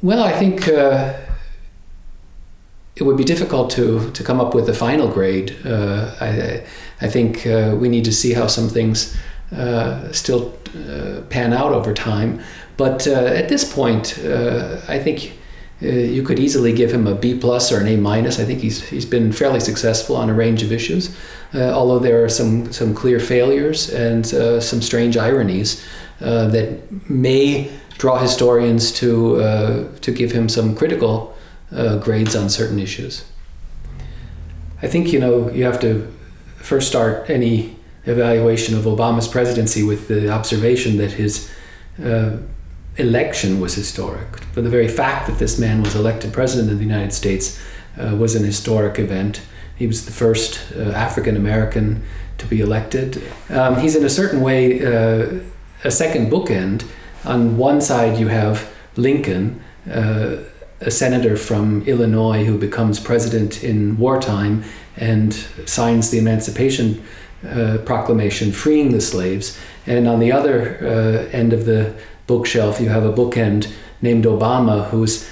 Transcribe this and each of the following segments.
Well, I think it would be difficult to come up with a final grade. I think we need to see how some things still pan out over time. But at this point, I think you could easily give him a B+ or an A-. I think he's been fairly successful on a range of issues, although there are some clear failures and some strange ironies that may draw historians to give him some critical grades on certain issues. I think you have to first start any evaluation of Obama's presidency with the observation that his election was historic. But the very fact that this man was elected president of the United States was an historic event. He was the first African American to be elected. He's in a certain way a second bookend. On one side you have Lincoln, a senator from Illinois who becomes president in wartime and signs the Emancipation Proclamation freeing the slaves. And on the other end of the bookshelf you have a bookend named Obama, who's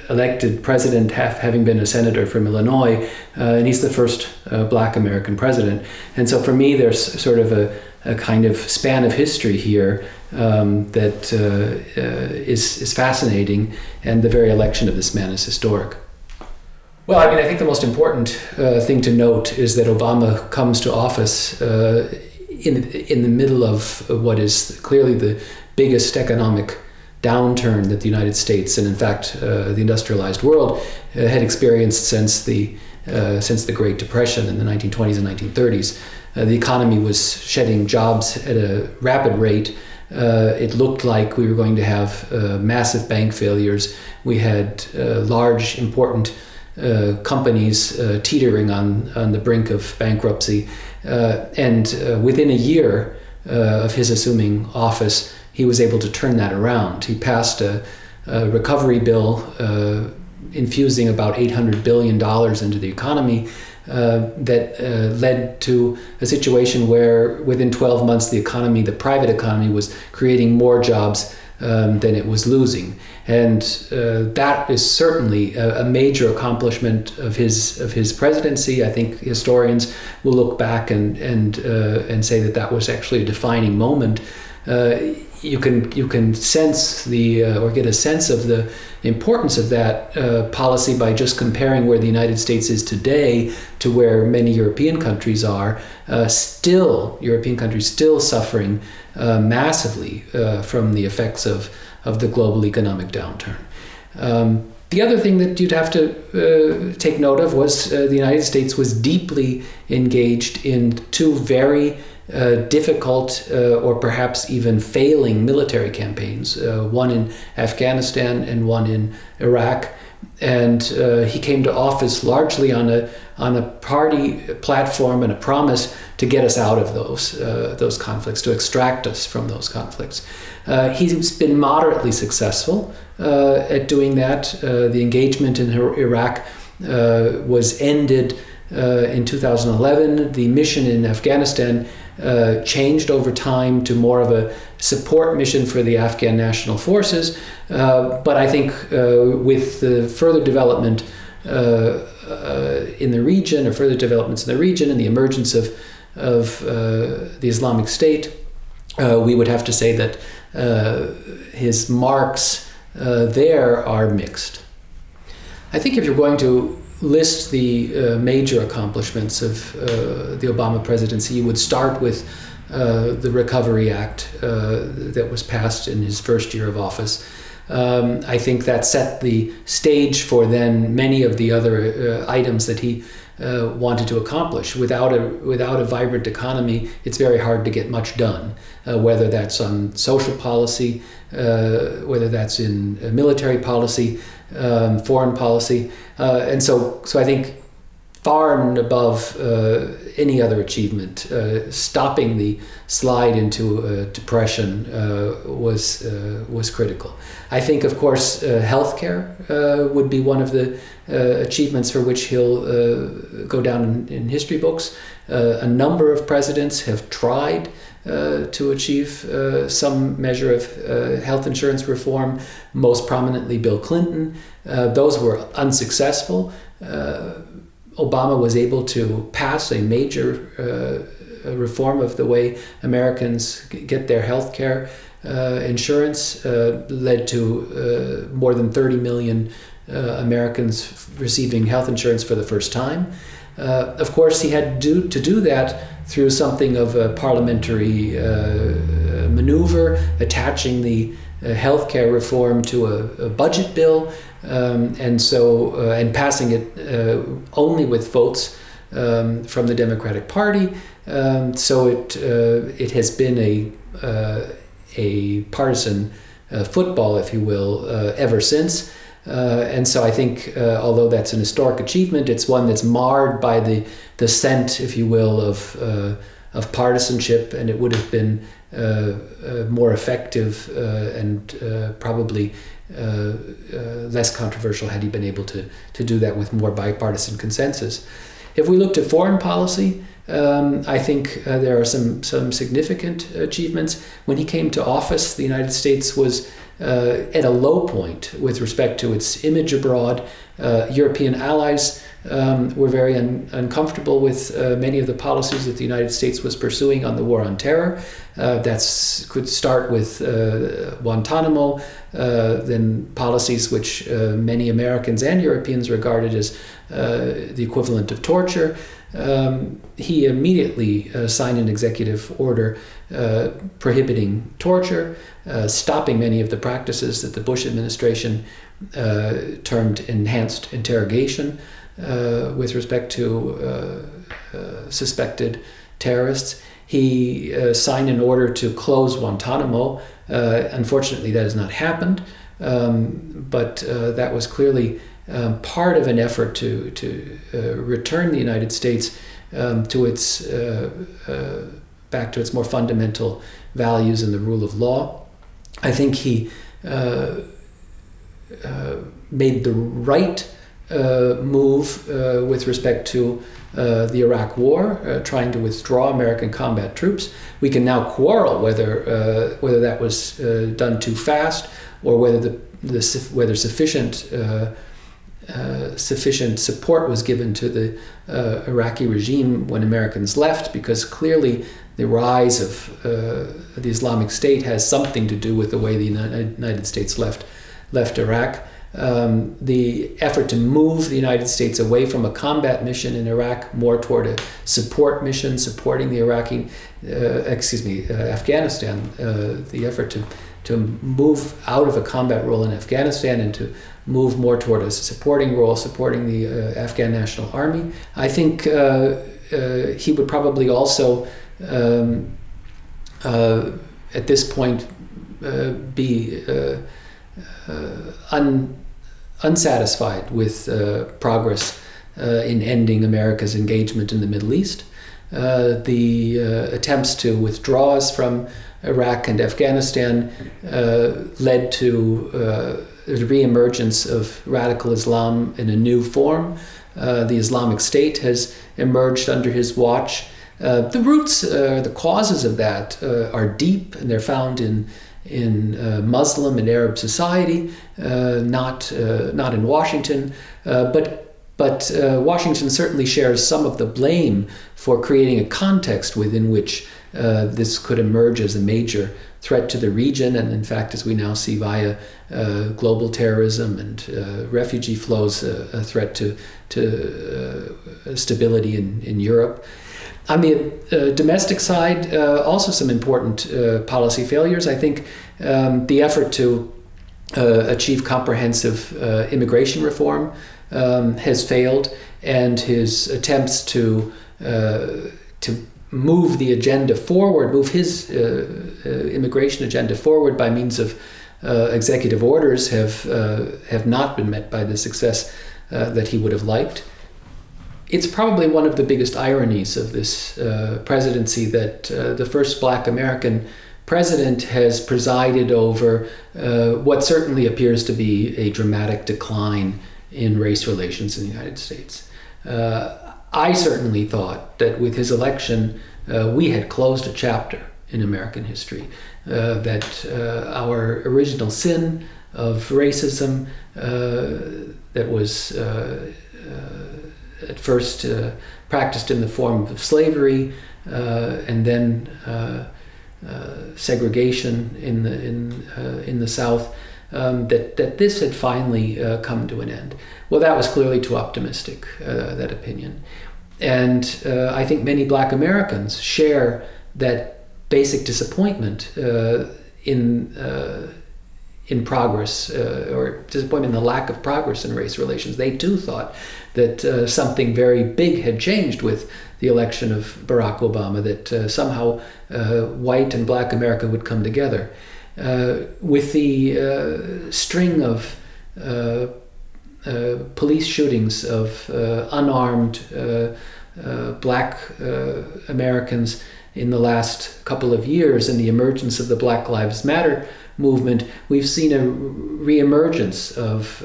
elected president having been a senator from Illinois, and he's the first black American president. And so for me there's sort of a kind of span of history here that is fascinating, and the very election of this man is historic. Well, I mean, I think the most important thing to note is that Obama comes to office in the middle of what is clearly the biggest economic downturn that the United States, and in fact the industrialized world, had experienced since the Great Depression in the 1920s and 1930s. The economy was shedding jobs at a rapid rate. It looked like we were going to have massive bank failures. We had large, important companies teetering on the brink of bankruptcy. And within a year of his assuming office, he was able to turn that around. He passed a recovery bill infusing about $800 billion into the economy that led to a situation where within 12 months the private economy was creating more jobs than it was losing. And that is certainly a major accomplishment of his presidency. I think historians will look back and say that was actually a defining moment. You can sense or get a sense of the importance of that policy by just comparing where the United States is today to where many European countries are. European countries still suffering massively from the effects of the global economic downturn. The other thing that you'd have to take note of was the United States was deeply engaged in two very difficult or perhaps even failing military campaigns, one in Afghanistan and one in Iraq. And he came to office largely on a party platform and a promise to get us out of those conflicts, to extract us from those conflicts. He's been moderately successful at doing that. The engagement in Iraq was ended in 2011. The mission in Afghanistan changed over time to more of a support mission for the Afghan National Forces. But I think with the further development in the region, or further developments in the region, and the emergence of the Islamic State, we would have to say that his marks there are mixed. I think if you're going to list the major accomplishments of the Obama presidency, you would start with the Recovery Act that was passed in his first year of office. I think that set the stage for then many of the other items that he wanted to accomplish. Without a vibrant economy, it's very hard to get much done, whether that's on social policy, whether that's in military policy, foreign policy. And so I think far and above any other achievement. Stopping the slide into depression was critical. I think, of course, healthcare would be one of the achievements for which he'll go down in history books. A number of presidents have tried to achieve some measure of health insurance reform, most prominently Bill Clinton. Those were unsuccessful. Obama was able to pass a major reform of the way Americans get their health care insurance, led to more than 30 million Americans receiving health insurance for the first time. Of course, he had to do that through something of a parliamentary maneuver, attaching the healthcare reform to a budget bill, and passing it only with votes from the Democratic Party. So it has been a partisan football, if you will, ever since. And so I think, although that's an historic achievement, it's one that's marred by the scent, if you will, of partisanship, and it would have been more effective and probably less controversial had he been able to do that with more bipartisan consensus. If we look to foreign policy, I think there are some significant achievements. When he came to office, the United States was at a low point with respect to its image abroad. European allies were very uncomfortable with many of the policies that the United States was pursuing on the war on terror. That could start with Guantanamo, then policies which many Americans and Europeans regarded as the equivalent of torture. He immediately signed an executive order prohibiting torture, stopping many of the practices that the Bush administration termed enhanced interrogation with respect to suspected terrorists. He signed an order to close Guantanamo. Unfortunately, that has not happened, but that was clearly part of an effort to return the United States to its back to its more fundamental values and the rule of law. I think he made the right move with respect to the Iraq War, trying to withdraw American combat troops. We can now quarrel whether that was done too fast or whether whether sufficient support was given to the Iraqi regime when Americans left, because clearly the rise of the Islamic State has something to do with the way the United States left Iraq. The effort to move the United States away from a combat mission in Iraq more toward a support mission, supporting the Afghanistan. The effort to move out of a combat role in Afghanistan and to move more toward a supporting role, supporting the Afghan National Army. I think he would probably also, at this point, be unsatisfied with progress in ending America's engagement in the Middle East. The attempts to withdraw us from Iraq and Afghanistan led to the re-emergence of radical Islam in a new form. The Islamic State has emerged under his watch. The roots, the causes of that are deep, and they're found in Muslim and Arab society, not in Washington, but Washington certainly shares some of the blame for creating a context within which this could emerge as a major threat to the region, and in fact, as we now see via global terrorism and refugee flows, a threat to stability in Europe. On the domestic side, also some important policy failures. I think the effort to achieve comprehensive immigration reform has failed, and his attempts to move the agenda forward, move his immigration agenda forward by means of executive orders have not been met by the success that he would have liked. It's probably one of the biggest ironies of this presidency that the first Black American president has presided over what certainly appears to be a dramatic decline in race relations in the United States. I certainly thought that with his election, we had closed a chapter in American history, that our original sin of racism that was at first practiced in the form of slavery and then segregation in the South, that this had finally come to an end. Well, that was clearly too optimistic, that opinion. And I think many Black Americans share that basic disappointment in progress, or disappointment in the lack of progress in race relations. They too thought that something very big had changed with the election of Barack Obama, that somehow white and Black America would come together. With the string of police shootings of unarmed Black Americans in the last couple of years and the emergence of the Black Lives Matter movement, we've seen a reemergence of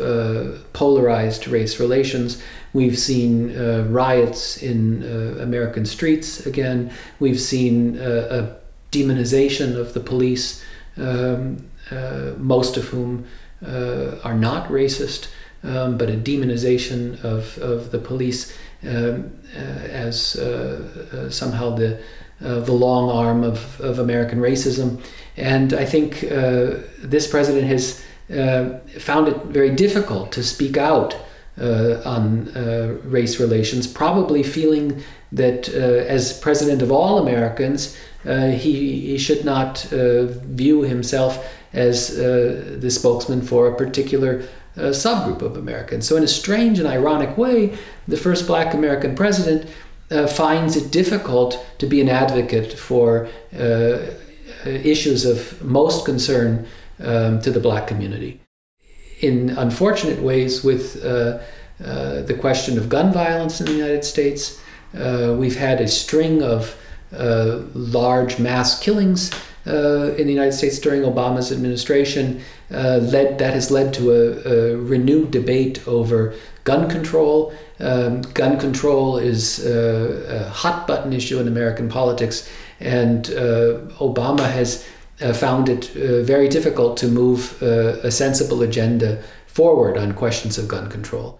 polarized race relations. We've seen riots in American streets again. We've seen a demonization of the police, most of whom are not racist, but a demonization of the police as somehow the long arm of American racism. And I think this president has found it very difficult to speak out on race relations, probably feeling that as president of all Americans, he should not view himself as the spokesman for a particular subgroup of Americans. So in a strange and ironic way, the first Black American president finds it difficult to be an advocate for issues of most concern to the Black community. In unfortunate ways, with the question of gun violence in the United States, we've had a string of large mass killings in the United States during Obama's administration. That has led to a renewed debate over gun control. Gun control is a hot button issue in American politics, and Obama has found it very difficult to move a sensible agenda forward on questions of gun control.